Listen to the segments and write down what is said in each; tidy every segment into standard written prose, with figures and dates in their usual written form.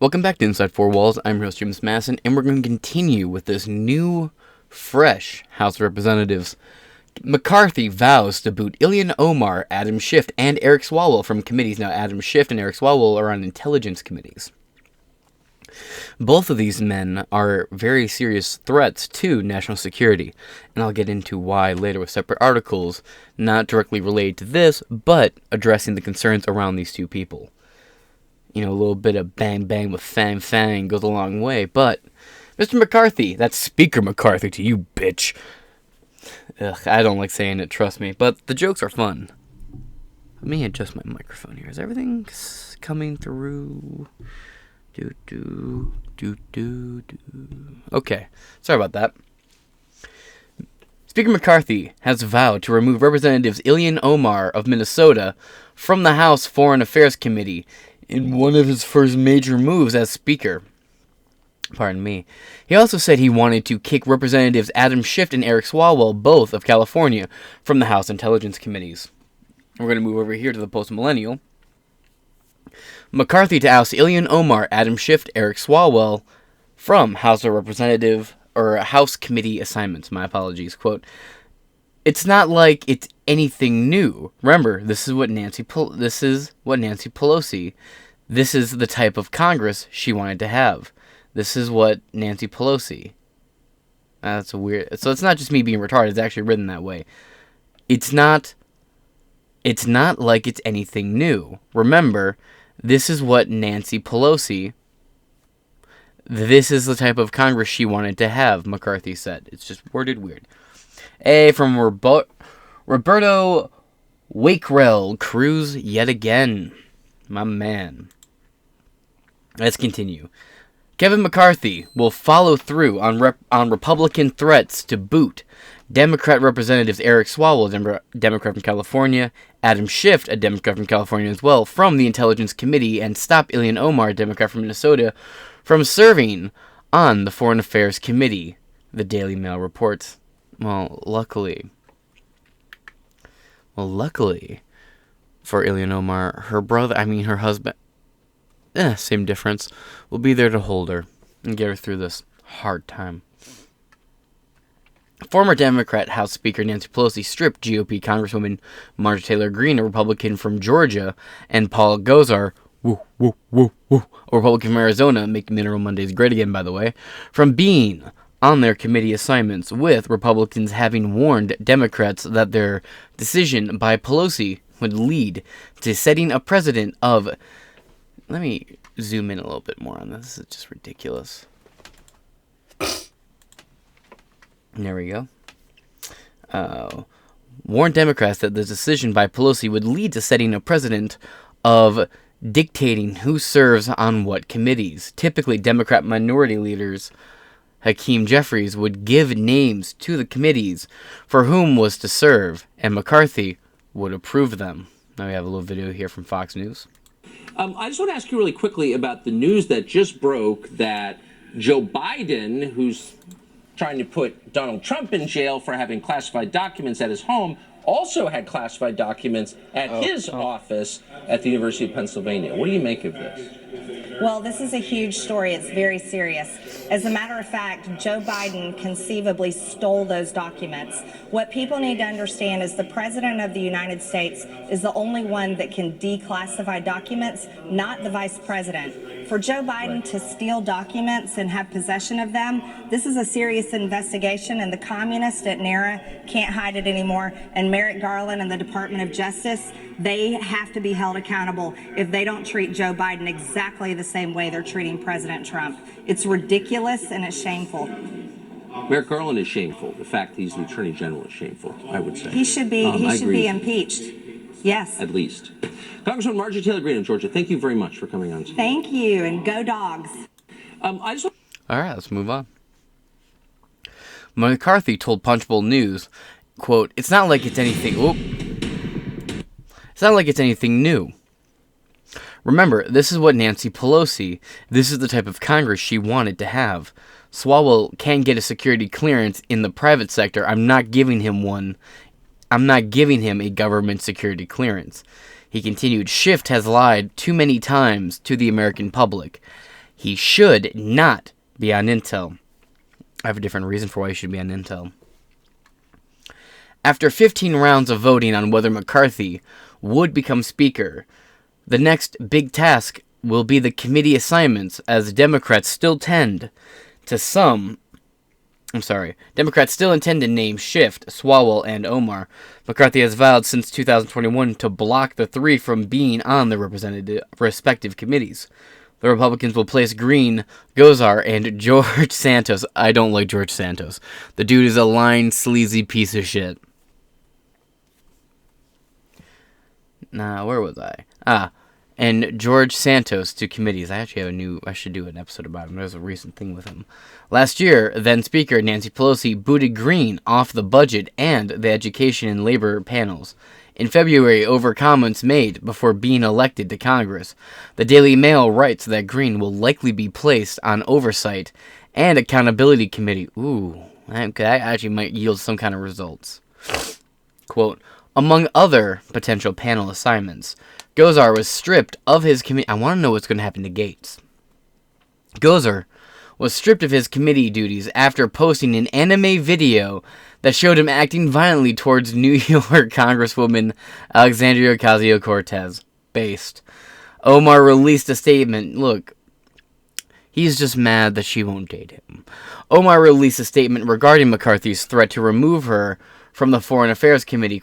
Welcome back to Inside Four Walls. I'm your host, James Masson, and we're going to continue with this new, fresh House of Representatives. McCarthy vows to boot Ilhan Omar, Adam Schiff, and Eric Swalwell from committees. Now, Adam Schiff and Eric Swalwell are on intelligence committees. Both of these men are very serious threats to national security, and I'll get into why later with separate articles, not directly related to this, but addressing the concerns around these two people. You know, a little bit of bang bang with fang fang goes a long way, but Mr. McCarthy, that's Speaker McCarthy to you, bitch. Ugh, I don't like saying it, trust me, but the jokes are fun. Let me adjust my microphone here. Is everything coming through? Okay, sorry about that. Speaker McCarthy has vowed to remove Representatives Ilhan Omar of Minnesota from the House Foreign Affairs Committee in one of his first major moves as Speaker. Pardon me. He also said he wanted to kick Representatives Adam Schiff and Eric Swalwell, both of California, from the House Intelligence Committees. We're going to move over here to the post-millennial. McCarthy to oust Ilhan Omar, Adam Schiff, Eric Swalwell from House of Representative or House Committee assignments. My apologies. Quote, "It's not like it's anything new. Remember, this is what Nancy Pelosi. This is the type of Congress she wanted to have. This is what Nancy Pelosi." That's a weird. So it's not just me being retarded. It's actually written that way. It's not like it's anything new. Remember, this is what Nancy Pelosi. This is the type of Congress she wanted to have, McCarthy said. It's just worded weird. From Roberto Wakerell Cruz yet again. My man. Let's continue. Kevin McCarthy will follow through on Republican threats to boot Democrat Representatives Eric Swalwell, Democrat from California, Adam Schiff, a Democrat from California as well, from the Intelligence Committee, and stop Ilhan Omar, Democrat from Minnesota, from serving on the Foreign Affairs Committee, the Daily Mail reports. Well, luckily for Ilhan Omar, her husband, same difference, will be there to hold her and get her through this hard time. Former Democrat House Speaker Nancy Pelosi stripped GOP Congresswoman Marjorie Taylor Greene, a Republican from Georgia, and Paul Gosar, a Republican from Arizona, making Mineral Mondays great again, by the way, from being on their committee assignments, with Republicans having warned Democrats that their decision by Pelosi would lead to setting a precedent of... Let me zoom in a little bit more on this. This is just ridiculous. There we go. Warned Democrats that the decision by Pelosi would lead to setting a precedent of dictating who serves on what committees. Typically, Democrat minority leaders, Hakeem Jeffries, would give names to the committees for whom was to serve, and McCarthy would approve them. Now we have a little video here from Fox News. I just want to ask you really quickly about the news that just broke that Joe Biden, who's trying to put Donald Trump in jail for having classified documents at his home, also had classified documents at his office at the University of Pennsylvania. What do you make of this? Well, this is a huge story. It's very serious. As a matter of fact, Joe Biden conceivably stole those documents. What people need to understand is the President of the United States is the only one that can declassify documents, not the Vice President. For Joe Biden to steal documents and have possession of them, this is a serious investigation, and the communists at NARA can't hide it anymore. And Merrick Garland and the Department of Justice, they have to be held accountable if they don't treat Joe Biden exactly the same way they're treating President Trump. It's ridiculous and it's shameful. Merrick Garland is shameful. The fact he's the Attorney General is shameful, I would say. He should be impeached. Yes. At least. Congresswoman Marjorie Taylor Greene of Georgia, thank you very much for coming on today. Thank you, and go Dogs. All right, let's move on. McCarthy told Punchbowl News, quote, It's not like it's anything new. Remember, this is what Nancy Pelosi, this is the type of Congress she wanted to have. Swalwell can get a security clearance in the private sector. I'm not giving him one. I'm not giving him a government security clearance. He continued, Schiff has lied too many times to the American public. He should not be on Intel. I have a different reason for why he should be on Intel. After 15 rounds of voting on whether McCarthy would become Speaker, the next big task will be the committee assignments, as Democrats still intend to name Schiff, Swalwell, and Omar. McCarthy has vowed since 2021 to block the three from being on the respective committees. The Republicans will place Green, Gosar, and George Santos. I don't like George Santos. The dude is a lying, sleazy piece of shit. Nah, where was I? And George Santos to committees. I should do an episode about him. There's a recent thing with him. Last year, then Speaker Nancy Pelosi booted Green off the budget and the education and labor panels. In February, over comments made before being elected to Congress, the Daily Mail writes that Green will likely be placed on Oversight and Accountability Committee. Ooh, that actually might yield some kind of results. Quote, among other potential panel assignments, Gosar was stripped of his committee. I want to know what's going to happen to Gates. Gosar was stripped of his committee duties after posting an anime video that showed him acting violently towards New York Congresswoman Alexandria Ocasio-Cortez. Based. Omar released a statement. Look, he's just mad that she won't date him. Omar released a statement regarding McCarthy's threat to remove her from the Foreign Affairs Committee,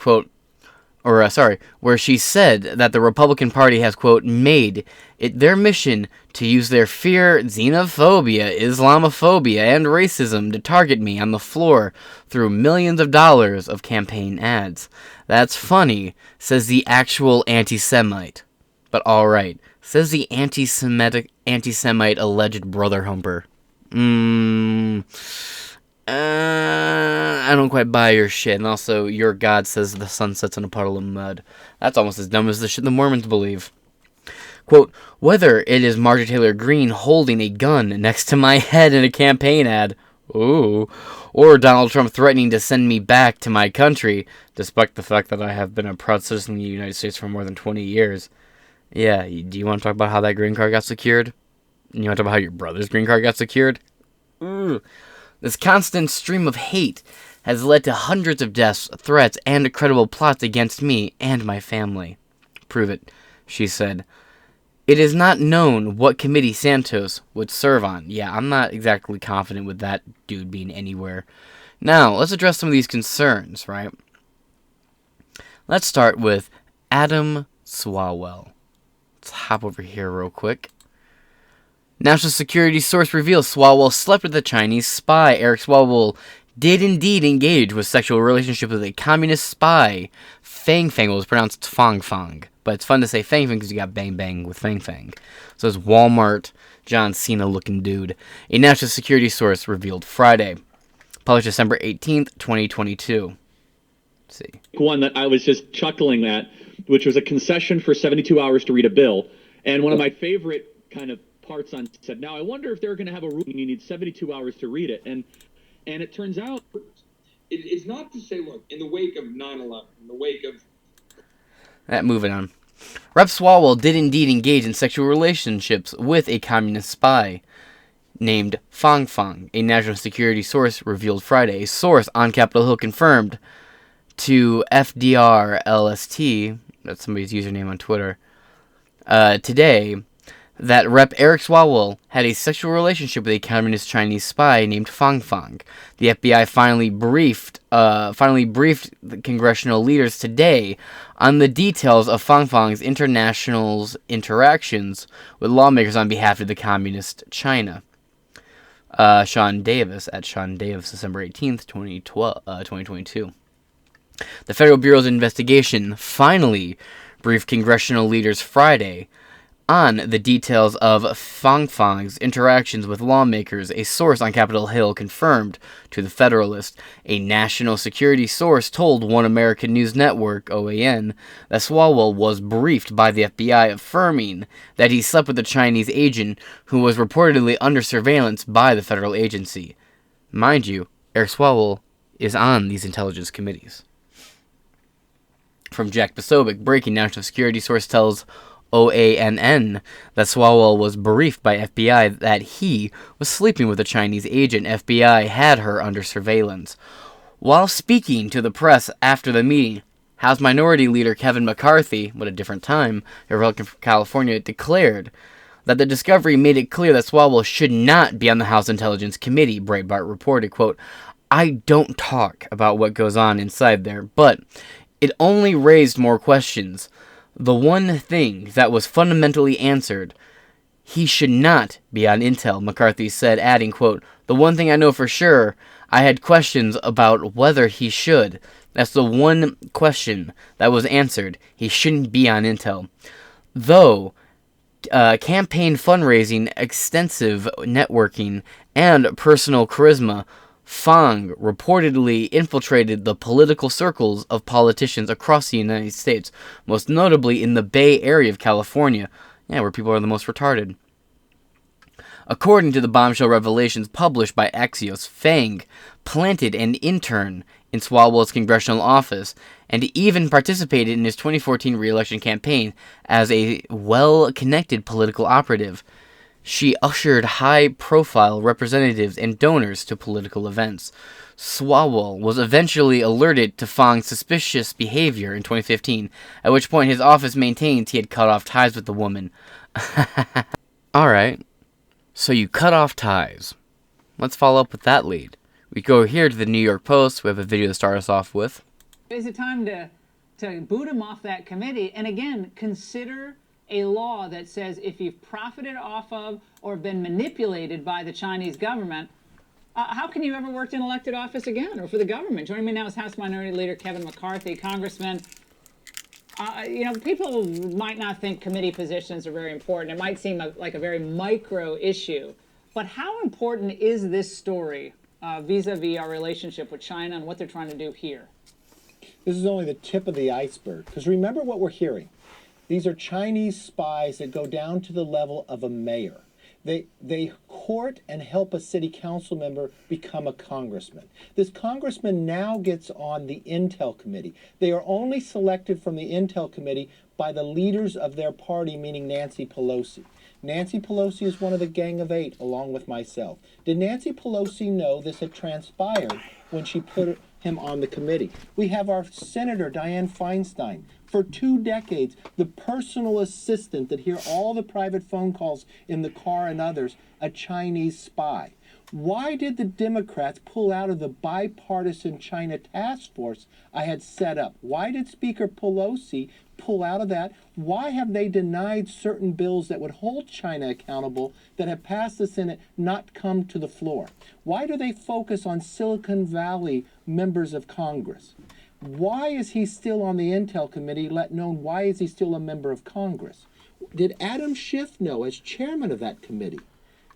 where she said that the Republican Party has, quote, made it their mission to use their fear, xenophobia, Islamophobia, and racism to target me on the floor through millions of dollars of campaign ads. That's funny, says the actual anti-Semite. But alright, says the anti-Semite alleged brother humper. I don't quite buy your shit. And also, your God says the sun sets in a puddle of mud. That's almost as dumb as the shit the Mormons believe. Quote, whether it is Marjorie Taylor Greene holding a gun next to my head in a campaign ad, ooh, or Donald Trump threatening to send me back to my country, despite the fact that I have been a proud citizen of the United States for more than 20 years. Yeah, do you want to talk about how that green card got secured? You want to talk about how your brother's green card got secured? Ooh. This constant stream of hate has led to hundreds of deaths, threats, and credible plots against me and my family. Prove it, she said. It is not known what committee Santos would serve on. Yeah, I'm not exactly confident with that dude being anywhere. Now, let's address some of these concerns, right? Let's start with Adam Swalwell. Let's hop over here real quick. National security source reveals Swalwell slept with a Chinese spy. Eric Swalwell did indeed engage with sexual relationship with a communist spy. Fang Fang was pronounced Fang Fang, but it's fun to say Fang Fang because you got Bang Bang with Fang Fang. So it's Walmart John Cena looking dude. A national security source revealed Friday. Published December 18th, 2022. Let's see. One that I was just chuckling at, which was a concession for 72 hours to read a bill. And one of my favorite kind of parts on said, now I wonder if they're going to have a rule you need 72 hours to read it. And it turns out it's not to say, look, in the wake of 9/11, in the wake of... Moving on. Rep Swalwell did indeed engage in sexual relationships with a communist spy named Fang Fang, a national security source revealed Friday. A source on Capitol Hill confirmed to FDR-LST, that's somebody's username on Twitter, today, that Rep. Eric Swalwell had a sexual relationship with a communist Chinese spy named Fang Fang. The FBI finally briefed the congressional leaders today on the details of Fang Fang's international interactions with lawmakers on behalf of the communist China. Sean Davis, at Sean Davis, December 18th, 2022. The Federal Bureau's investigation finally briefed congressional leaders Friday on the details of Fang Fang's interactions with lawmakers. A source on Capitol Hill confirmed to the Federalist. A national security source told One American News Network, OAN, that Swalwell was briefed by the FBI, affirming that he slept with a Chinese agent who was reportedly under surveillance by the federal agency. Mind you, Eric Swalwell is on these intelligence committees. From Jack Posobiec, breaking national security source tells OANN, that Swalwell was briefed by FBI that he was sleeping with a Chinese agent. FBI had her under surveillance. While speaking to the press after the meeting, House Minority Leader Kevin McCarthy, what a different time, a Republican from California, declared that the discovery made it clear that Swalwell should not be on the House Intelligence Committee. Breitbart reported, quote, "I don't talk about what goes on inside there, but it only raised more questions. The one thing that was fundamentally answered, he should not be on Intel," McCarthy said, adding, quote, "The one thing I know for sure, I had questions about whether he should. That's the one question that was answered. He shouldn't be on Intel." Though campaign fundraising, extensive networking, and personal charisma, Fang reportedly infiltrated the political circles of politicians across the United States, most notably in the Bay Area of California, where people are the most retarded. According to the bombshell revelations published by Axios, Fang planted an intern in Swalwell's congressional office and even participated in his 2014 re-election campaign as a well-connected political operative. She ushered high-profile representatives and donors to political events. Swalwell was eventually alerted to Fang's suspicious behavior in 2015, at which point his office maintains he had cut off ties with the woman. Alright, so you cut off ties. Let's follow up with that lead. We go here to the New York Post. We have a video to start us off with. Is it time to boot him off that committee? And again, consider a law that says if you've profited off of or been manipulated by the Chinese government, how can you ever work in elected office again or for the government? Joining me now is House Minority Leader Kevin McCarthy. Congressman, people might not think committee positions are very important. It might seem like a very micro issue. But how important is this story vis-a-vis our relationship with China and what they're trying to do here? This is only the tip of the iceberg. Because remember what we're hearing. These are Chinese spies that go down to the level of a mayor. They court and help a city council member become a congressman. This congressman now gets on the Intel Committee. They are only selected from the Intel Committee by the leaders of their party, meaning Nancy Pelosi. Nancy Pelosi is one of the Gang of Eight, along with myself. Did Nancy Pelosi know this had transpired when she put him on the committee? We have our Senator Dianne Feinstein. For 2 decades, the personal assistant that hear all the private phone calls in the car and others, a Chinese spy. Why did the Democrats pull out of the bipartisan China task force I had set up? Why did Speaker Pelosi pull out of that? Why have they denied certain bills that would hold China accountable that have passed the Senate not come to the floor? Why do they focus on Silicon Valley members of Congress? Why is he still on the Intel Committee, let known why is he still a member of Congress? Did Adam Schiff know, as chairman of that committee,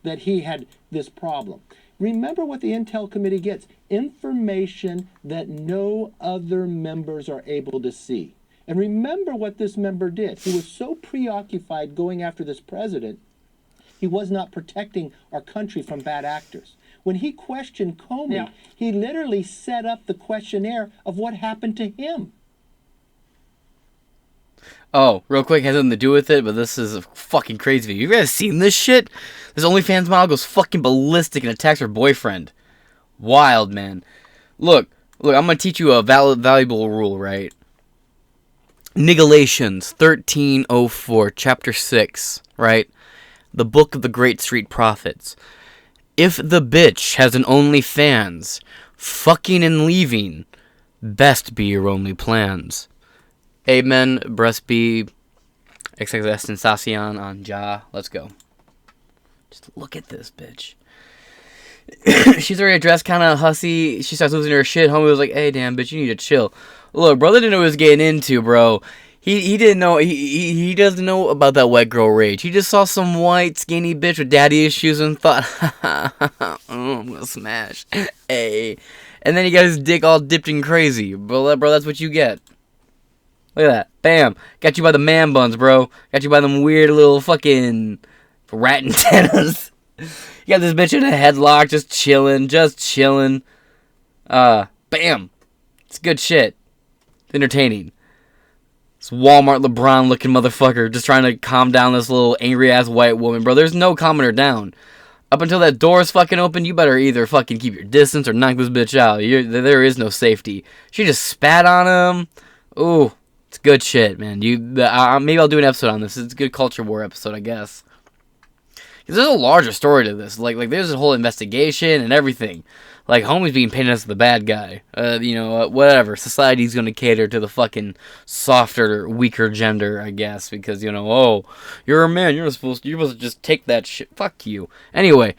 that he had this problem? Remember what the Intel Committee gets: information that no other members are able to see. And remember what this member did. He was so preoccupied going after this president, he was not protecting our country from bad actors. When he questioned Comey, he literally set up the questionnaire of what happened to him. Oh, real quick, has nothing to do with it, but this is a fucking crazy video. You guys seen this shit? This OnlyFans model goes fucking ballistic and attacks her boyfriend. Wild, man. Look, I'm gonna teach you a valuable rule, right? Nigalations 1304, chapter 6, right? The book of the Great Street Prophets. If the bitch has an OnlyFans, fucking and leaving best be your only plans. Amen, breast be, XXS Sensacion on Ja. Let's go. Just look at this bitch. She's already dressed kind of hussy. She starts losing her shit. Homie was like, "Hey, damn, bitch, you need to chill." Look, brother didn't know what he was getting into, bro. He didn't know. He doesn't know about that white girl rage. He just saw some white skinny bitch with daddy issues and thought, "Oh, I'm gonna smash." Hey, and then he got his dick all dipped and crazy, bro. That's what you get. Look at that. Bam. Got you by the man buns, bro. Got you by them weird little fucking rat antennas. You got this bitch in a headlock, just chilling. Bam. It's good shit. It's entertaining. This Walmart LeBron looking motherfucker just trying to calm down this little angry ass white woman, bro. There's no calming her down. Up until that door is fucking open, you better either fucking keep your distance or knock this bitch out. There is no safety. She just spat on him. Ooh, it's good shit, man. Maybe I'll do an episode on this. It's a good culture war episode, I guess. There's a larger story to this. Like there's a whole investigation and everything. Like, homie's being painted as the bad guy. Whatever. Society's gonna cater to the fucking softer, weaker gender, I guess. Because, oh, you're a man. You're supposed to just take that shit. Fuck you. Anyway,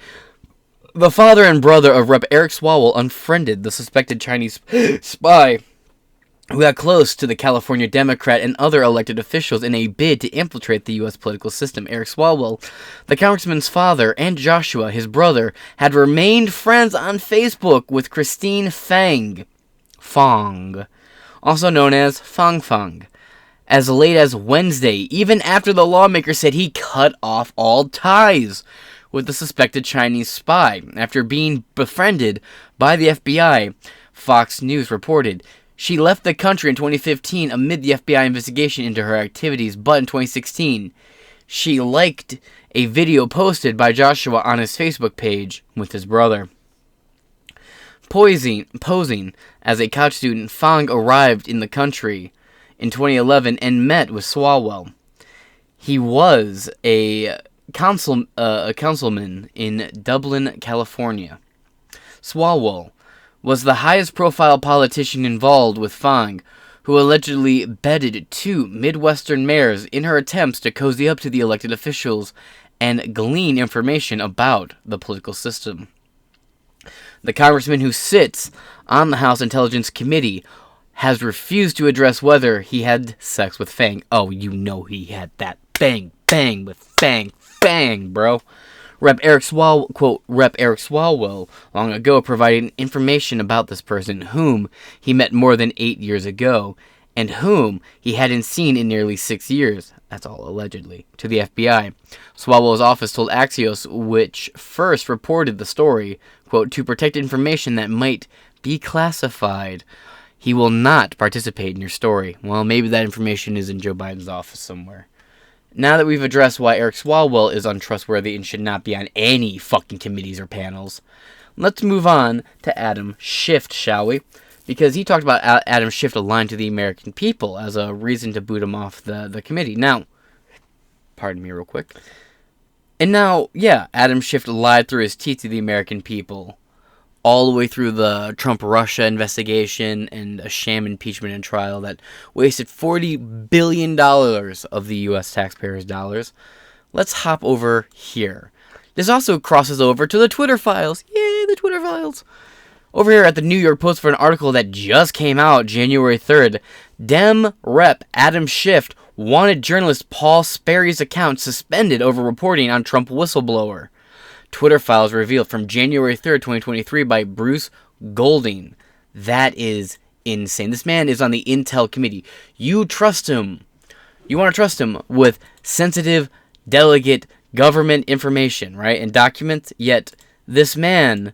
the father and brother of Rep. Eric Swalwell unfriended the suspected Chinese spy who got close to the California Democrat and other elected officials in a bid to infiltrate the U.S. political system. Eric Swalwell, the congressman's father, and Joshua, his brother, had remained friends on Facebook with Christine Fong, also known as Fang, as late as Wednesday, even after the lawmaker said he cut off all ties with the suspected Chinese spy. After being befriended by the FBI, Fox News reported. She left the country in 2015 amid the FBI investigation into her activities, but in 2016, she liked a video posted by Joshua on his Facebook page with his brother. Posing as a college student, Fang arrived in the country in 2011 and met with Swalwell. He was a councilman in Dublin, California. Swalwell was the highest-profile politician involved with Fang, who allegedly bedded two Midwestern mayors in her attempts to cozy up to the elected officials and glean information about the political system. The congressman who sits on the House Intelligence Committee has refused to address whether he had sex with Fang. Oh, he had that bang with Fang, bro. Rep. Eric Swalwell long ago provided information about this person, whom he met more than 8 years ago, and whom he hadn't seen in nearly 6 years. That's all allegedly. To the FBI. Swalwell's office told Axios, which first reported the story, quote, to protect information that might be classified. He will not participate in your story. Well, maybe that information is in Joe Biden's office somewhere. Now that we've addressed why Eric Swalwell is untrustworthy and should not be on any fucking committees or panels, let's move on to Adam Schiff, shall we? Because he talked about Adam Schiff aligned to the American people as a reason to boot him off the committee. Now, pardon me real quick. And now, yeah, Adam Schiff lied through his teeth to the American people all the way through the Trump-Russia investigation and a sham impeachment and trial that wasted $40 billion of the U.S. taxpayers' dollars. Let's hop over here. This also crosses over to the Twitter files. Yay, the Twitter files. Over here at the New York Post for an article that just came out January 3rd, Dem Rep. Adam Schiff wanted journalist Paul Sperry's account suspended over reporting on Trump whistleblower. Twitter files revealed from January 3rd, 2023 by Bruce Golding. That is insane. This man is on the Intel Committee. You trust him. You want to trust him with sensitive, delicate government information, right? And documents. Yet this man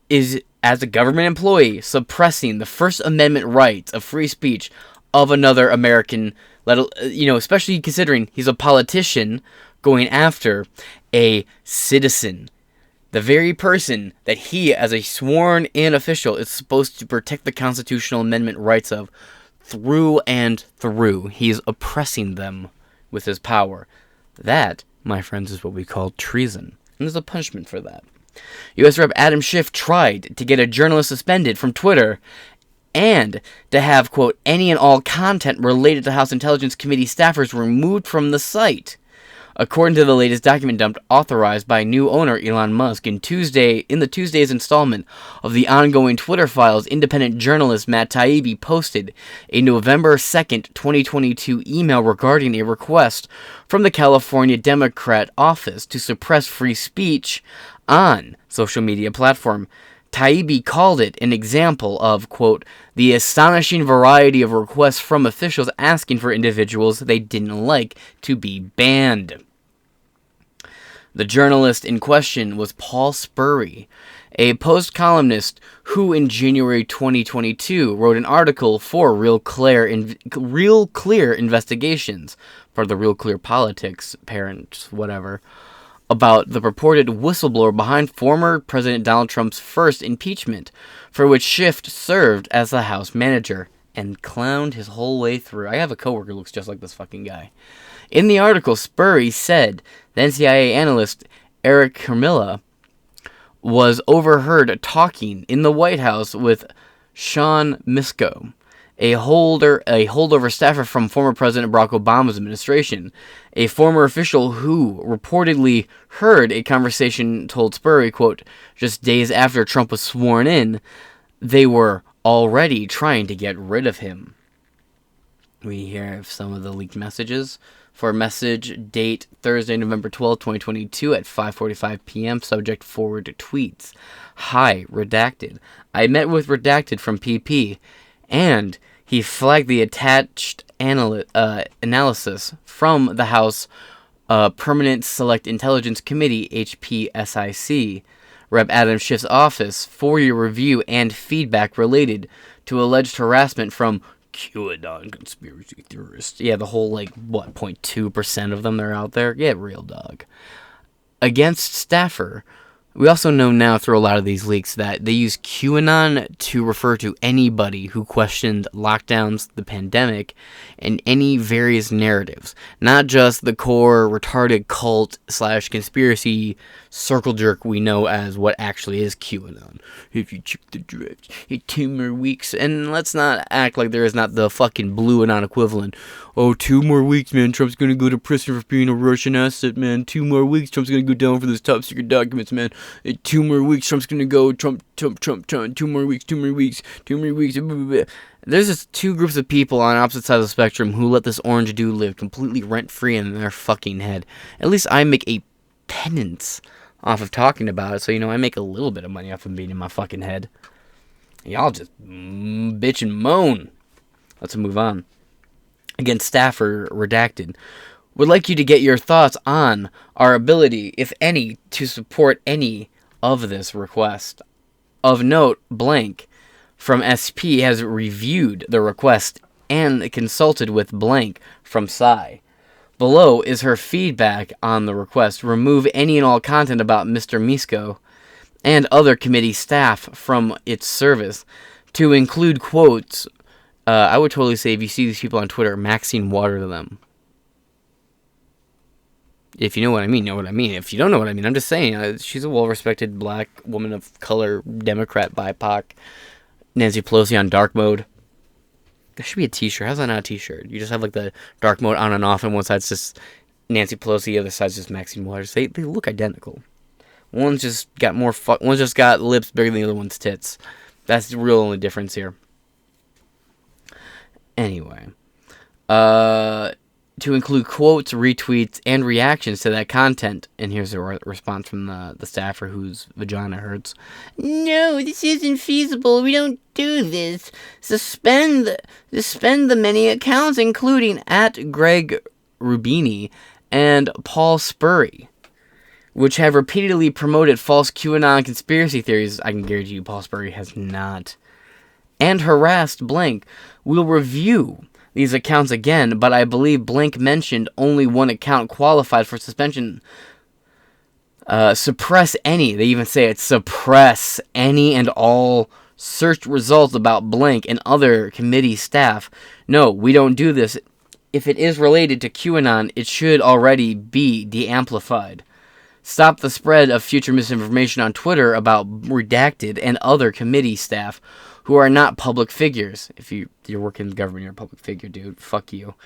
is, as a government employee, suppressing the First Amendment rights of free speech of another American, especially considering he's a politician going after a citizen. The very person that he, as a sworn-in official, is supposed to protect the constitutional amendment rights of through and through. He is oppressing them with his power. That, my friends, is what we call treason. And there's a punishment for that. U.S. Rep. Adam Schiff tried to get a journalist suspended from Twitter and to have, quote, any and all content related to House Intelligence Committee staffers removed from the site. According to the latest document dump authorized by new owner Elon Musk in the Tuesday's installment of the ongoing Twitter files, independent journalist Matt Taibbi posted a November 2nd, 2022 email regarding a request from the California Democrat office to suppress free speech on social media platform. Taibbi called it an example of, quote, the astonishing variety of requests from officials asking for individuals they didn't like to be banned. The journalist in question was Paul Spurry, a Post columnist who in January 2022 wrote an article for Real Clear Investigations, for the Real Clear Politics parents, whatever, about the purported whistleblower behind former President Donald Trump's first impeachment, for which Schiff served as the House manager, and clowned his whole way through. I have a coworker who looks just like this fucking guy. In the article, Spurry said then CIA analyst Eric Carmilla was overheard talking in the White House with Sean Misko, a holdover staffer from former President Barack Obama's administration. A former official who reportedly heard a conversation told Spurry, quote, just days after Trump was sworn in, they were already trying to get rid of him. We have some of the leaked messages. For message date Thursday, November 12, 2022 at 5:45 p.m. Subject forward to tweets. Hi, Redacted. I met with Redacted from PP, and he flagged the attached analysis from the House Permanent Select Intelligence Committee, HPSIC, Rep. Adam Schiff's office for your review and feedback related to alleged harassment from QAnon conspiracy theorists. Yeah, the whole, 0.2% of them that are out there? Yeah, real dog. Against staffer, we also know now through a lot of these leaks that they use QAnon to refer to anybody who questioned lockdowns, the pandemic, and any various narratives. Not just the core retarded cult / conspiracy circle jerk we know as what actually is QAnon. If you check the draft, 2 more weeks. And let's not act like there is not the fucking blue anon equivalent. Oh, 2 more weeks, man. Trump's gonna go to prison for being a Russian asset, man. 2 more weeks. Trump's gonna go down for those top secret documents, man. 2 more weeks. Trump's gonna go. Trump. 2 more weeks. 2 more weeks. 2 more weeks. There's just 2 groups of people on opposite sides of the spectrum who let this orange dude live completely rent-free in their fucking head. At least I make a penance off of talking about it, so, I make a little bit of money off of being in my fucking head. Y'all just bitch and moan. Let's move on. Again, staffer Redacted would like you to get your thoughts on our ability, if any, to support any of this request. Of note, blank from SP has reviewed the request and consulted with blank from Psy. Below is her feedback on the request. Remove any and all content about Mr. Misko and other committee staff from its service. To include quotes, I would totally say if you see these people on Twitter, Maxine water them. If you know what I mean, know what I mean. If you don't know what I mean, I'm just saying. She's a well-respected black woman of color, Democrat, BIPOC. Nancy Pelosi on dark mode. There should be a t-shirt. How's that not a t-shirt? You just have the dark mode on and off, and one side's just Nancy Pelosi, the other side's just Maxine Waters. They look identical. One's just got one's just got lips bigger than the other one's tits. That's the real only difference here. Anyway, to include quotes, retweets, and reactions to that content. And here's a response from the staffer whose vagina hurts. No, this isn't feasible. We don't do this. Suspend the many accounts, including at Greg Rubini and Paul Spurry, which have repeatedly promoted false QAnon conspiracy theories. I can guarantee you Paul Spurry has not. And harassed blank. We'll review these accounts again, but I believe blank mentioned only one account qualified for suspension. Suppress any. They even say it. Suppress any and all search results about blank and other committee staff. No, we don't do this. If it is related to QAnon, it should already be de-amplified. Stop the spread of future misinformation on Twitter about Redacted and other committee staff who are not public figures. If you're working in the government, you're a public figure, dude. Fuck you.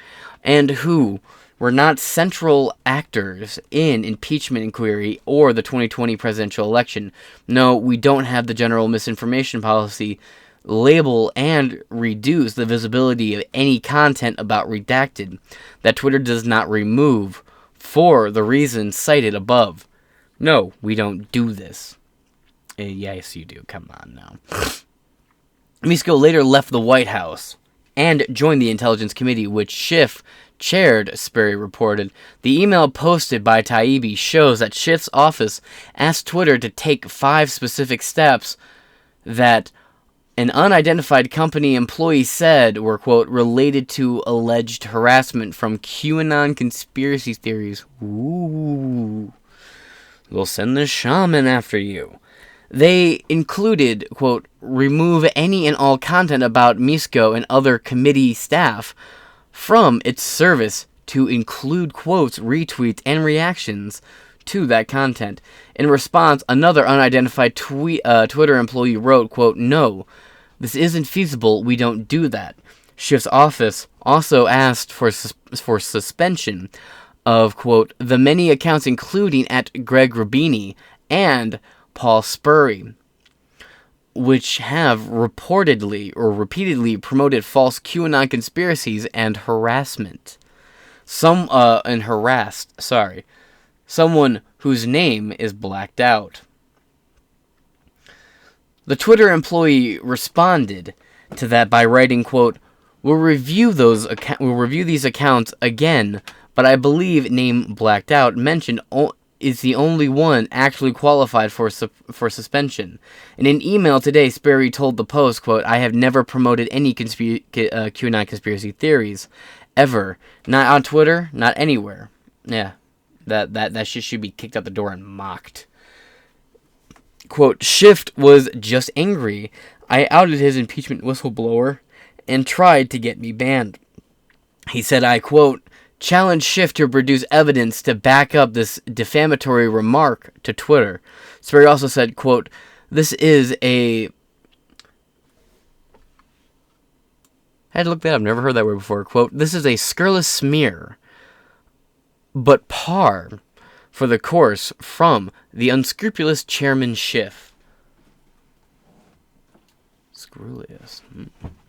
And who were not central actors in impeachment inquiry or the 2020 presidential election. No, we don't have the general misinformation policy label and reduce the visibility of any content about Redacted that Twitter does not remove for the reasons cited above. No, we don't do this. Yes, you do. Come on now. Misko later left the White House and join the Intelligence Committee, which Schiff chaired, Sperry reported. The email posted by Taibbi shows that Schiff's office asked Twitter to take 5 specific steps that an unidentified company employee said were, quote, related to alleged harassment from QAnon conspiracy theories. Ooh. We'll send the shaman after you. They included, quote, remove any and all content about Misko and other committee staff from its service to include quotes, retweets, and reactions to that content. In response, another unidentified Twitter employee wrote, quote, no, this isn't feasible, we don't do that. Schiff's office also asked for suspension of, quote, the many accounts including at Greg Rubini and Paul Sperry, which have reportedly or repeatedly promoted false QAnon conspiracies and harassment. Someone whose name is blacked out. The Twitter employee responded to that by writing, quote, we'll review these accounts again, but I believe name blacked out mentioned is the only one actually qualified for suspension. In an email today, Sperry told the Post, quote, I have never promoted any QAnon conspiracy theories, ever. Not on Twitter, not anywhere. Yeah, that shit should be kicked out the door and mocked. Quote, Schiff was just angry. I outed his impeachment whistleblower and tried to get me banned. He said, I, quote, challenged Schiff to produce evidence to back up this defamatory remark to Twitter. Sperry also said, quote, this is a... I had to look that up. Never heard that word before. Quote, this is a scurrilous smear, but par for the course from the unscrupulous Chairman Schiff. Scrupulous.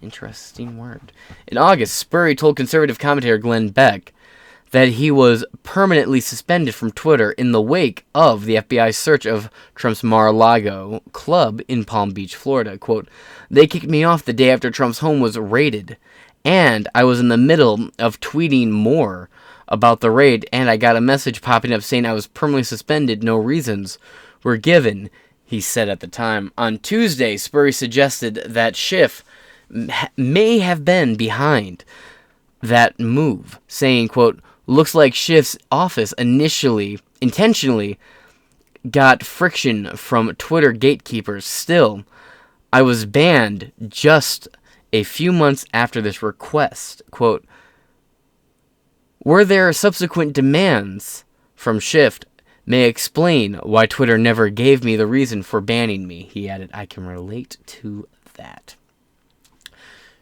Interesting word. In August, Sperry told conservative commentator Glenn Beck that he was permanently suspended from Twitter in the wake of the FBI's search of Trump's Mar-a-Lago club in Palm Beach, Florida. Quote, they kicked me off the day after Trump's home was raided, and I was in the middle of tweeting more about the raid, and I got a message popping up saying I was permanently suspended. No reasons were given, he said at the time. On Tuesday, Sperry suggested that Schiff may have been behind that move, saying, quote, looks like Schiff's office intentionally got friction from Twitter gatekeepers. Still, I was banned just a few months after this request. Quote, were there subsequent demands from Schiff may explain why Twitter never gave me the reason for banning me. He added, I can relate to that.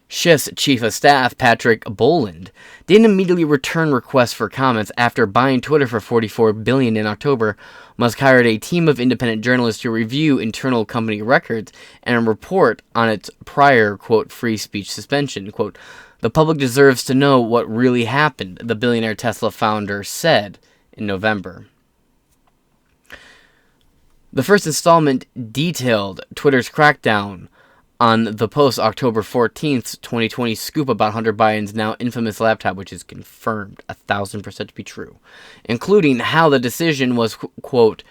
Schiff's chief of staff, Patrick Boland, didn't immediately return requests for comments after buying Twitter for $44 billion in October. Musk hired a team of independent journalists to review internal company records and report on its prior, quote, free speech suspension. Quote, the public deserves to know what really happened, the billionaire Tesla founder said in November. The first installment detailed Twitter's crackdown on the Post October 14th, 2020 scoop about Hunter Biden's now infamous laptop, which is confirmed 1,000% to be true, including how the decision was, quote,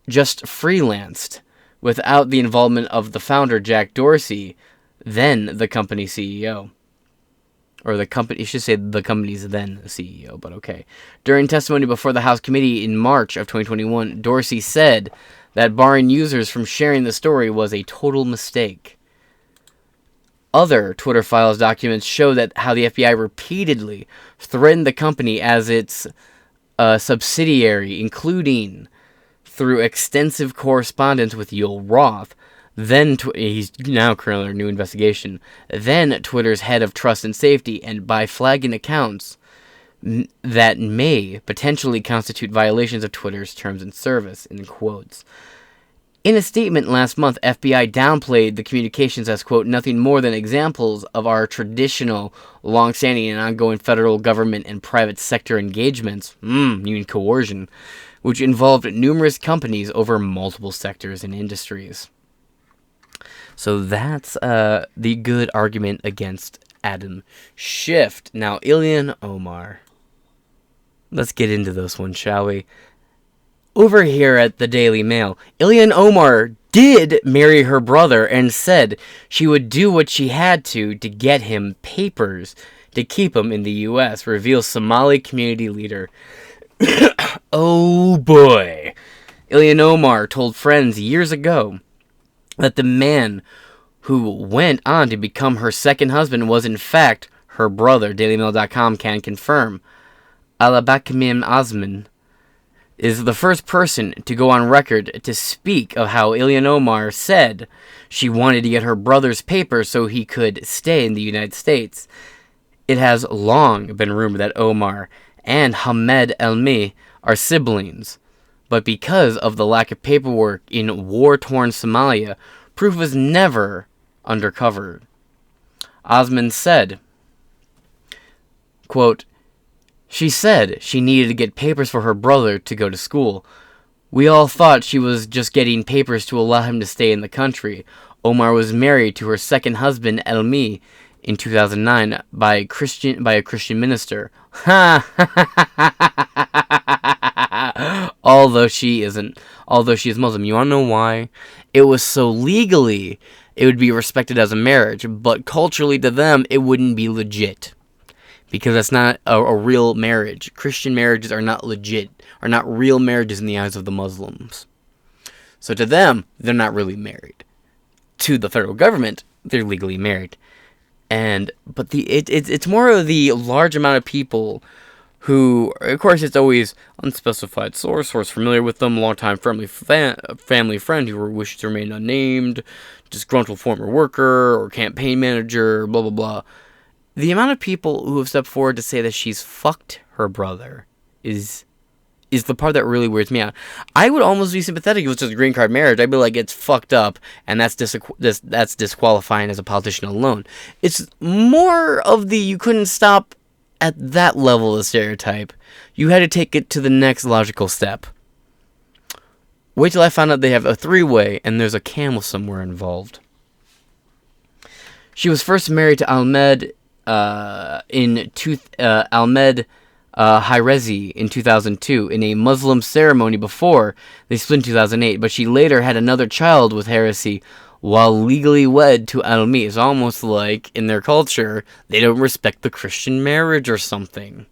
just freelanced without the involvement of the founder, Jack Dorsey, then the company's CEO. Or the company, you should say the company's then CEO, but okay. During testimony before the House committee in March of 2021, Dorsey said that barring users from sharing the story was a total mistake. Other Twitter files documents show that how the FBI repeatedly threatened the company as its subsidiary, including through extensive correspondence with Yoel Roth, then he's now currently under new investigation, then Twitter's head of trust and safety, and by flagging accounts that may potentially constitute violations of Twitter's terms of service, in quotes. In a statement last month, FBI downplayed the communications as, quote, nothing more than examples of our traditional, long-standing and ongoing federal government and private sector engagements, even coercion, which involved numerous companies over multiple sectors and industries. So that's the good argument against Adam Schiff. Now, Ilhan Omar. Let's get into this one, shall we? Over here at the Daily Mail, Ilhan Omar did marry her brother and said she would do what she had to get him papers to keep him in the U.S., reveals Somali community leader. Oh boy. Ilhan Omar told friends years ago that the man who went on to become her second husband was in fact her brother. DailyMail.com can confirm. Alabakamim Osman is the first person to go on record to speak of how Ilhan Omar said she wanted to get her brother's papers so he could stay in the United States. It has long been rumored that Omar and Hamed Elmi are siblings, but because of the lack of paperwork in war-torn Somalia, proof was never uncovered. Osman said, quote, "She said she needed to get papers for her brother to go to school. We all thought she was just getting papers to allow him to stay in the country. Omar was married to her second husband, Elmi, in 2009 by a Christian minister." Although she is Muslim. You want to know why? It was so legally it would be respected as a marriage, but culturally to them it wouldn't be legit. Because that's not a real marriage. Christian marriages are not legit, are not real marriages in the eyes of the Muslims. So to them, they're not really married. To the federal government, they're legally married. But it's more of the large amount of people who, of course, it's always unspecified source familiar with them, longtime family friend who wishes to remain unnamed, disgruntled former worker or campaign manager, blah blah blah. The amount of people who have stepped forward to say that she's fucked her brother is the part that really weirds me out. I would almost be sympathetic if it was just a green card marriage. I'd be like, it's fucked up, and that's disqualifying as a politician alone. It's more of the you couldn't stop at that level of stereotype. You had to take it to the next logical step. Wait till I found out they have a three-way and there's a camel somewhere involved. She was first married to Ahmed Hirezi in 2002 in a Muslim ceremony before they split in 2008, but she later had another child with Hirezi while legally wed to Almi. It's almost like, in their culture, they don't respect the Christian marriage or something.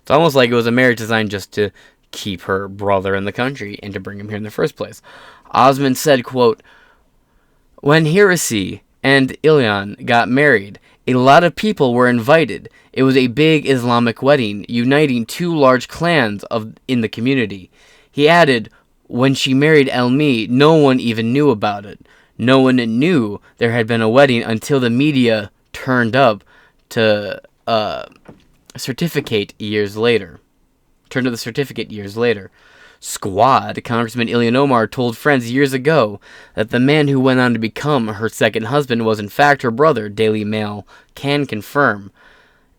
It's almost like it was a marriage designed just to keep her brother in the country and to bring him here in the first place. Osman said, quote, "When Hirezi and Ilhan got married, a lot of people were invited. It was a big Islamic wedding, uniting two large clans in the community." He added, "When she married Elmi, no one even knew about it. No one knew there had been a wedding until the media turned up to certificate years later. Squad, Congressman Ilhan Omar told friends years ago that the man who went on to become her second husband was in fact her brother. Daily Mail can confirm.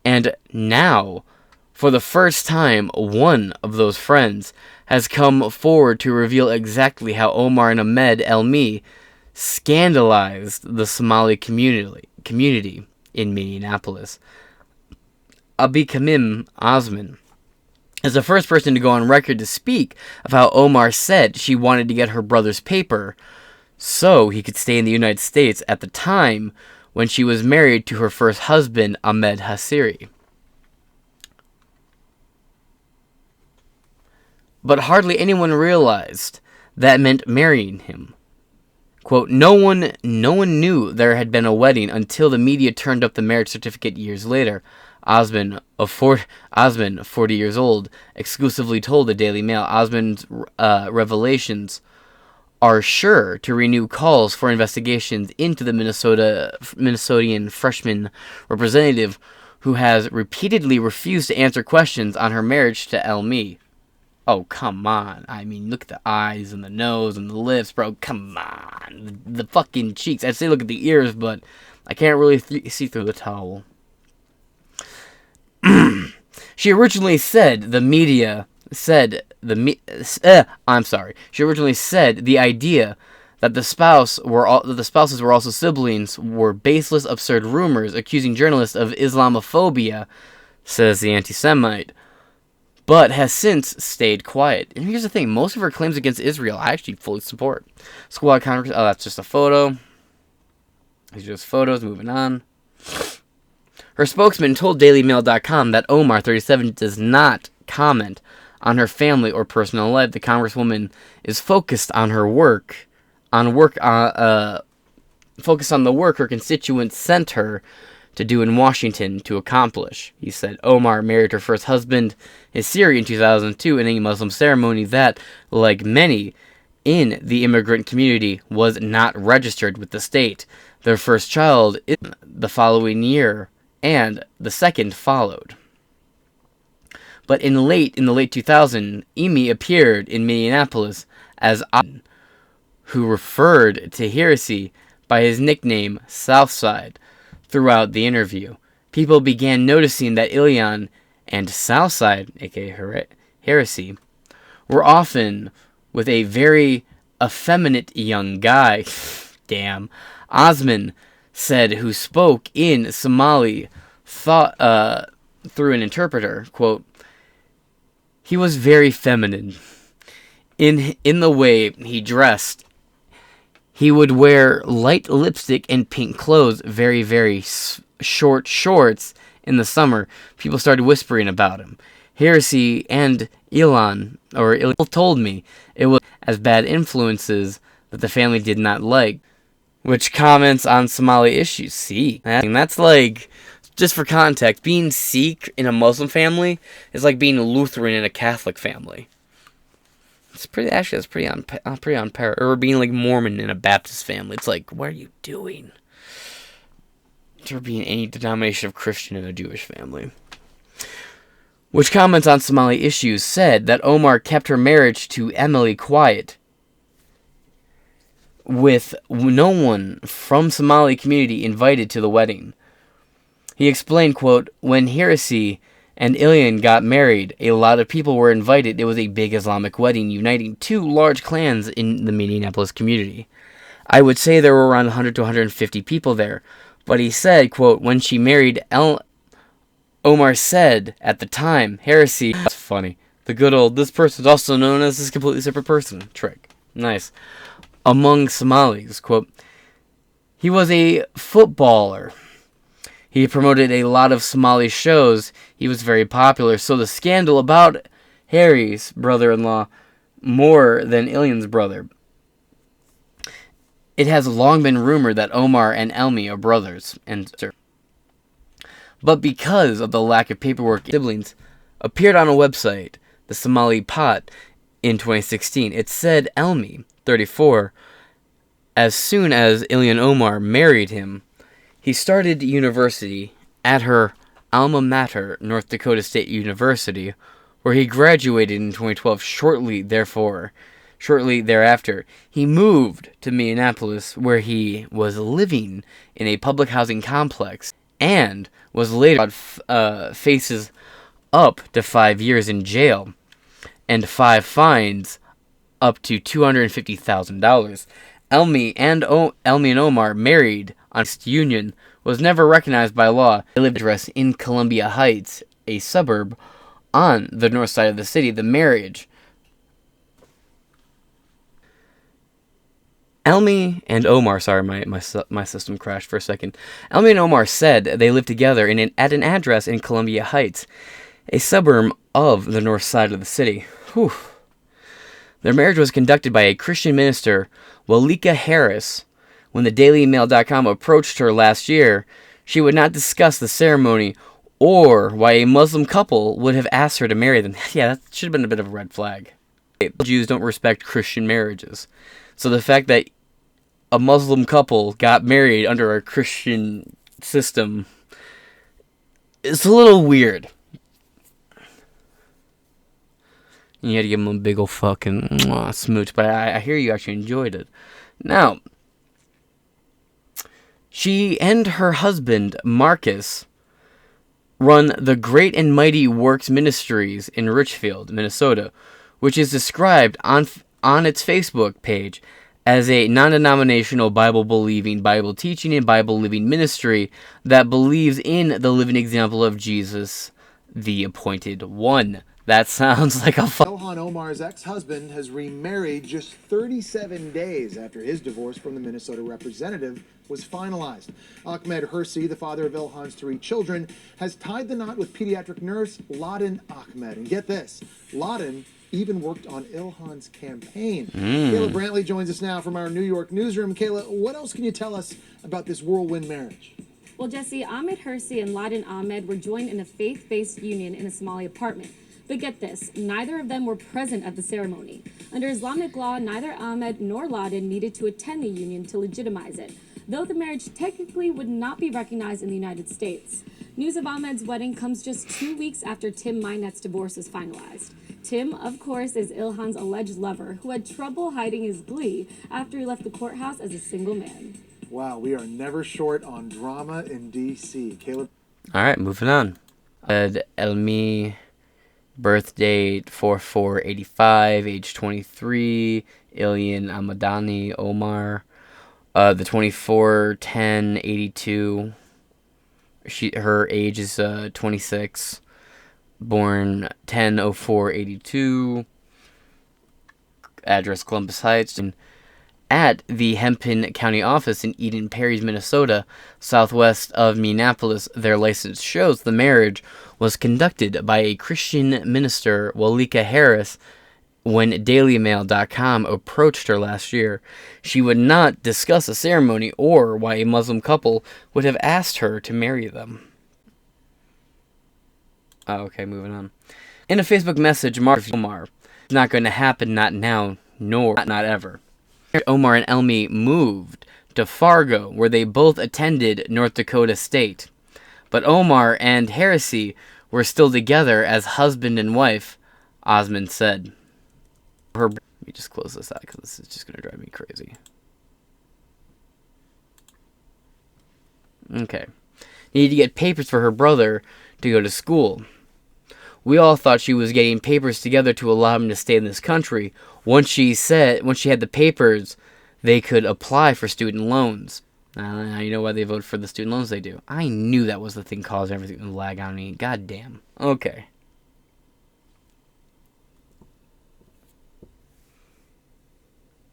And now, for the first time, one of those friends has come forward to reveal exactly how Omar and Ahmed Elmi scandalized the Somali community in Minneapolis. Abikamim Osman is the first person to go on record to speak of how Omar said she wanted to get her brother's paper so he could stay in the United States at the time when she was married to her first husband, Ahmed Hasiri. But hardly anyone realized that meant marrying him. Quote, no one knew there had been a wedding until the media turned up the marriage certificate years later. Osman, 40 years old, exclusively told the Daily Mail. Osman's revelations are sure to renew calls for investigations into the Minnesotan freshman representative who has repeatedly refused to answer questions on her marriage to Elmi. Oh, come on. I mean, look at the eyes and the nose and the lips, bro. Come on. The fucking cheeks. I'd say look at the ears, but I can't really see through the towel. She originally said She originally said the idea that the spouses were also siblings were baseless, absurd rumors accusing journalists of Islamophobia, says the anti-Semite, but has since stayed quiet. And here's the thing, most of her claims against Israel I actually fully support. Squad Congress, oh, that's just a photo. These are just photos, moving on. Her spokesman told DailyMail.com that Omar, 37, does not comment on her family or personal life. The Congresswoman is focused on her work, focused on the work her constituents sent her to do in Washington to accomplish. He said Omar married her first husband, Isiri, in 2002 in a Muslim ceremony that, like many in the immigrant community, was not registered with the state. Their first child is the following year, and the second followed. But in the late 2000s, Emi appeared in Minneapolis as Aden, who referred to Heresy by his nickname Southside throughout the interview. People began noticing that Ilian and Southside, aka Heresy, were often with a very effeminate young guy. Damn. Osman said, who spoke in Somali through an interpreter, quote, he was very feminine in the way he dressed. He would wear light lipstick and pink clothes, very, very short shorts in the summer. People started whispering about him. Heresy and Ilan told me it was as bad influences that the family did not like, which comments on Somali issues. See, that's like, just for context, being Sikh in a Muslim family is like being Lutheran in a Catholic family. It's pretty on par. Or being like Mormon in a Baptist family. It's like, what are you doing? Or being any denomination of Christian in a Jewish family. Which comments on Somali issues said that Omar kept her marriage to Emily quiet, with no one from Somali community invited to the wedding. He explained, quote, when Heresy and Ilian got married, a lot of people were invited. It was a big Islamic wedding, uniting two large clans in the Minneapolis community. I would say there were around 100 to 150 people there. But he said, quote, when she married Omar said, at the time, Heresy... That's funny. The good old, this person is also known as this completely separate person trick. Nice. Among Somalis, quote, he was a footballer. He promoted a lot of Somali shows. He was very popular. So the scandal about Harry's brother-in-law more than Ilian's brother. It has long been rumored that Omar and Elmi are brothers and sisters. But because of the lack of paperwork, siblings appeared on a website, the Somali Pot, in 2016. It said Elmi, 34, as soon as Ilian Omar married him, he started university at her alma mater, North Dakota State University, where he graduated in 2012. Shortly thereafter, he moved to Minneapolis, where he was living in a public housing complex, and was later faces up to 5 years in jail and 5 fines up to $250,000. Elmi and Omar married on union was never recognized by law. They lived address in Columbia Heights, a suburb on the north side of the city. The marriage. Elmi and Omar, sorry, my system crashed for a second. Elmi and Omar said they lived together at an address in Columbia Heights, a suburb of the north side of the city. Whew. Their marriage was conducted by a Christian minister, Walika Harris. When the DailyMail.com approached her last year, she would not discuss the ceremony or why a Muslim couple would have asked her to marry them. Yeah, that should have been a bit of a red flag. Jews don't respect Christian marriages. So the fact that a Muslim couple got married under a Christian system is a little weird. You had to give them a big ol' fucking smooch, but I hear you actually enjoyed it. Now, she and her husband, Marcus, run the Great and Mighty Works Ministries in Richfield, Minnesota, which is described on its Facebook page as a non-denominational Bible-believing, Bible-teaching, and Bible-living ministry that believes in the living example of Jesus, the appointed one. That sounds like a Ilhan Omar's ex-husband has remarried just 37 days after his divorce from the Minnesota representative was finalized. Ahmed Hersi, the father of Ilhan's 3 children, has tied the knot with pediatric nurse Laden Ahmed. And get this, Laden even worked on Ilhan's campaign. Kayla Brantley joins us now from our New York newsroom. Kayla, what else can you tell us about this whirlwind marriage? Well, Jesse, Ahmed Hersi and Laden Ahmed were joined in a faith-based union in a Somali apartment. But get this, neither of them were present at the ceremony. Under Islamic law, neither Ahmed nor Laden needed to attend the union to legitimize it, though the marriage technically would not be recognized in the United States. News of Ahmed's wedding comes just 2 weeks after Tim Mynette's divorce is finalized. Tim, of course, is Ilhan's alleged lover, who had trouble hiding his glee after he left the courthouse as a single man. Wow, we are never short on drama in D.C. Caleb. All right, moving on. Elmi, birth date 4485, age 23. Ilian Amadani Omar, the 24/10/82. Her age is 26. Born 10/04/82. Address Columbus Heights. And at the Hennepin County office in Eden Prairie, Minnesota, southwest of Minneapolis, their license shows the marriage was conducted by a Christian minister, Walika Harris, when DailyMail.com approached her last year. She would not discuss a ceremony or why a Muslim couple would have asked her to marry them. Oh, okay, moving on. In a Facebook message, Omar, it's not going to happen, not now, nor not ever. Omar and Elmi moved to Fargo, where they both attended North Dakota State. But Omar and Hersi were still together as husband and wife, Osmond said. Let me just close this out because this is just going to drive me crazy. Okay. Needed to get papers for her brother to go to school. We all thought she was getting papers together to allow him to stay in this country. Once she had the papers, they could apply for student loans. Now you know why they vote for the student loans they do. I knew that was the thing causing everything to lag on me. God damn. Okay.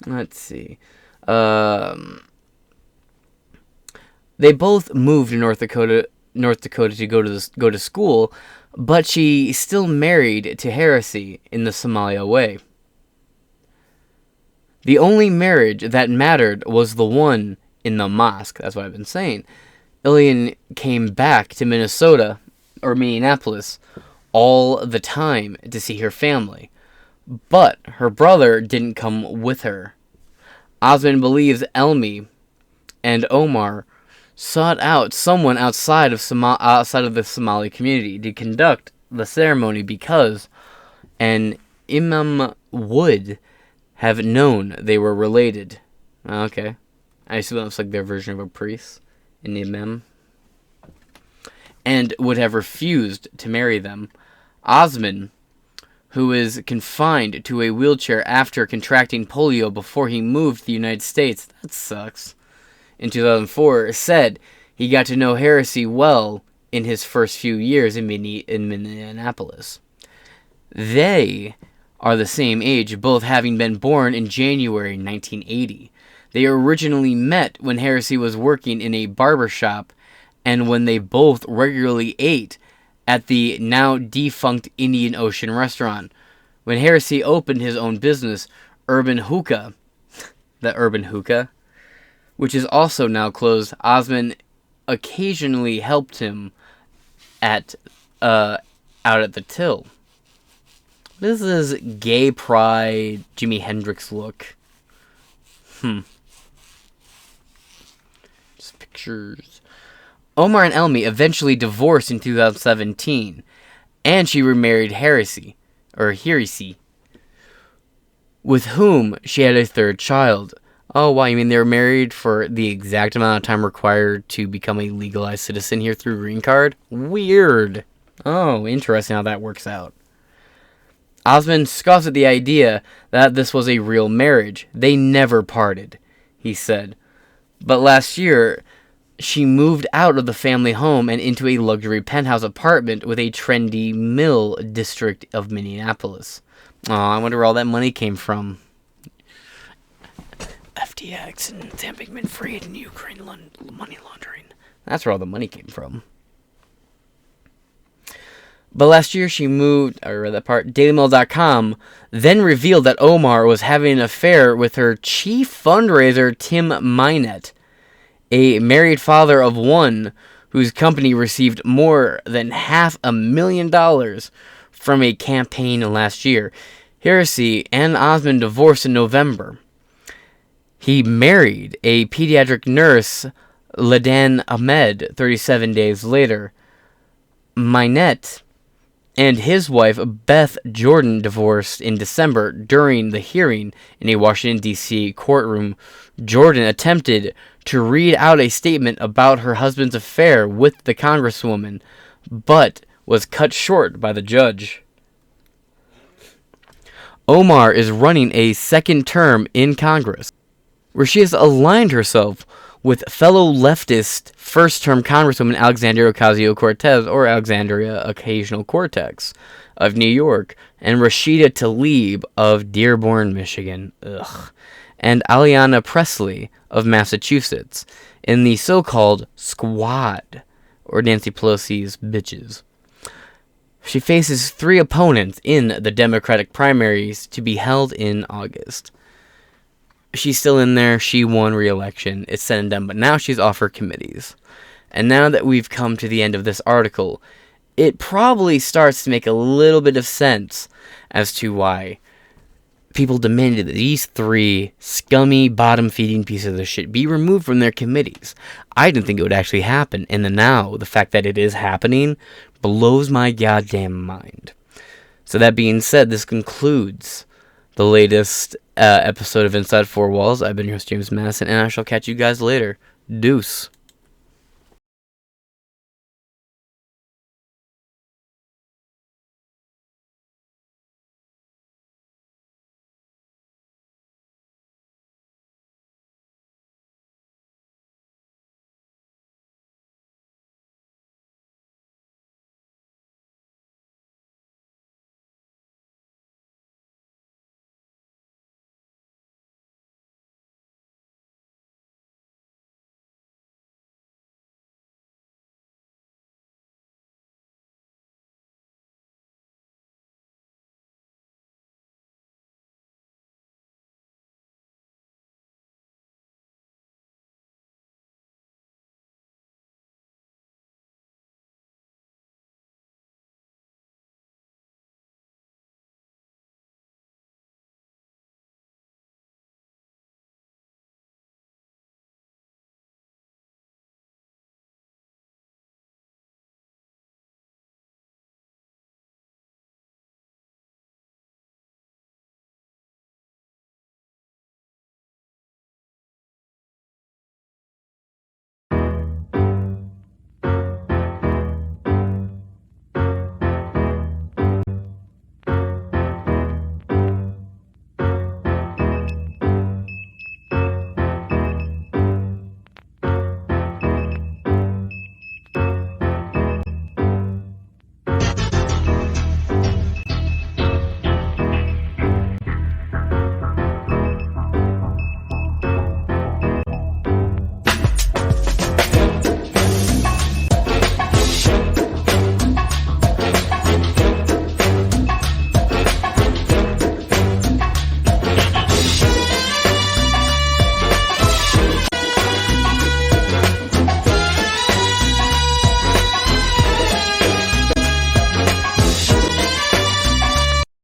Let's see. They both moved to North Dakota to go to school, but she still married to Hersi in the Somalia way. The only marriage that mattered was the one in the mosque. That's what I've been saying. Ilian came back to Minneapolis all the time to see her family, but her brother didn't come with her. Osmond believes Elmi and Omar sought out someone outside of the Somali community to conduct the ceremony because an imam would have known they were related. Okay. I assume that's like their version of a priest, an imam. And would have refused to marry them. Osmond, who is confined to a wheelchair after contracting polio before he moved to the United States, that sucks, in 2004, said he got to know Hersi well in his first few years in Minneapolis. They are the same age, both having been born in January 1980. They originally met when Hersi was working in a barber shop and when they both regularly ate at the now defunct Indian Ocean restaurant. When Hersi opened his own business, Urban Hookah, which is also now closed, Osmond occasionally helped him out at the till. This is gay pride, Jimi Hendrix look. Just pictures. Omar and Elmi eventually divorced in 2017, and she remarried Hersi, with whom she had a third child. Oh, wow, you mean they were married for the exact amount of time required to become a legalized citizen here through green card? Weird. Oh, interesting how that works out. Osmond scoffs at the idea that this was a real marriage. They never parted, he said. But last year, she moved out of the family home and into a luxury penthouse apartment with a trendy mill district of Minneapolis. Oh, I wonder where all that money came from. FTX and Sam Bankman-Fried and Ukraine money laundering. That's where all the money came from. But last year she moved, I read that part, DailyMail.com then revealed that Omar was having an affair with her chief fundraiser, Tim Minett, a married father of one whose company received more than $500,000 from a campaign last year. Hersey and Osmond divorced in November. He married a pediatric nurse, Ladan Ahmed, 37 days later. Minett and his wife, Beth Jordan, divorced in December. During the hearing in a Washington, D.C. courtroom, Jordan attempted to read out a statement about her husband's affair with the congresswoman, but was cut short by the judge. Omar is running a second term in Congress, where she has aligned herself with fellow leftist first-term Congresswoman Alexandria Ocasio-Cortez, or Alexandria Occasional-Cortex, of New York, and Rashida Tlaib of Dearborn, Michigan, and Ayanna Pressley of Massachusetts, in the so-called Squad, or Nancy Pelosi's bitches. She faces 3 opponents in the Democratic primaries to be held in August. She's still in there. She won re-election. It's said and done, but now she's off her committees. And now that we've come to the end of this article, it probably starts to make a little bit of sense as to why people demanded that these 3 scummy, bottom-feeding pieces of shit be removed from their committees. I didn't think it would actually happen, and the fact that it is happening blows my goddamn mind. So that being said, this concludes the latest episode of Inside Four Walls. I've been your host, James Madison, and I shall catch you guys later. Deuce.